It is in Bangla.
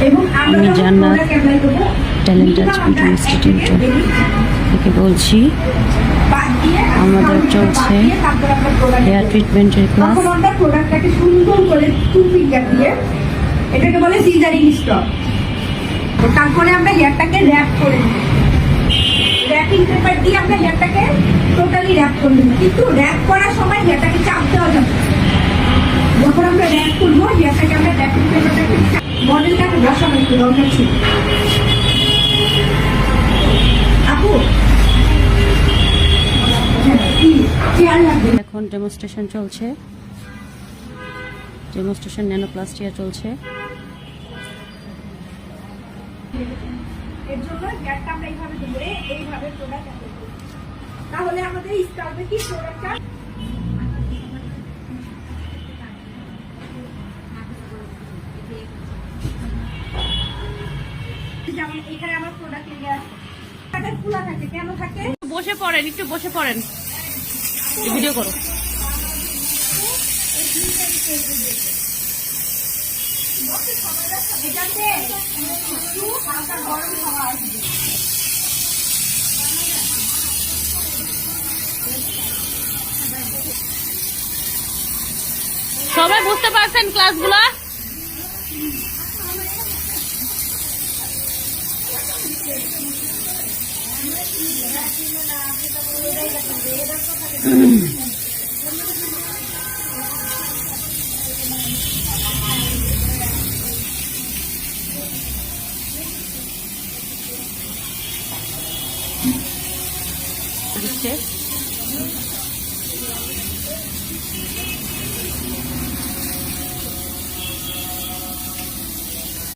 আমি জান্নাত ট্যালেন্ট আর্ট বিউটি ইনস্টিটিউট থেকে বলছি। আমাদের চলছে হেয়ার ট্রিটমেন্টের ক্লাস। প্রোডাক্টটাকে সুন্দর করে টু ফিঙ্গার দিয়ে এটাকে বলে সিজারিং স্টপ। তারপরে আমরা হেয়ারটাকে র্যাপ করে নিই, র্যাপিং পেপার দিয়ে আমরা হেয়ারটাকে টোটালি র্যাপ করে নিই। কিন্তু র্যাপ করার সময় হেয়ারটাকে চাপ দেওয়া যাবে। যখন আমরা র্যাপ করবো হেয়ারটাকে আমরা র্যাপিং পেপারটাকে মডেলটাকে বসানো একটু দরকার ছিল। আপু এখন ডেমনস্ট্রেশন চলছে, ডেমনস্ট্রেশন ন্যানোপ্লাস্টিয়া চলছে। এর জন্য হেয়ারটা আমরা এইভাবে ধরে এইভাবে প্রোডাক্ট তাহলে আমাদের স্কাল্পে কি প্রোডাক্টটা যেমন এখানে আমার প্রোডাক্ট লেগে আছে, খোলা থাকে কেন থাকে? বসে পড়েন, একটু বসে পড়েন, ভিডিও করো। এটাতে একটু হালকা গরম হাওয়া আসবে। সবাই বুঝতে পারছেন ক্লাসগুলো? দিচ্ছে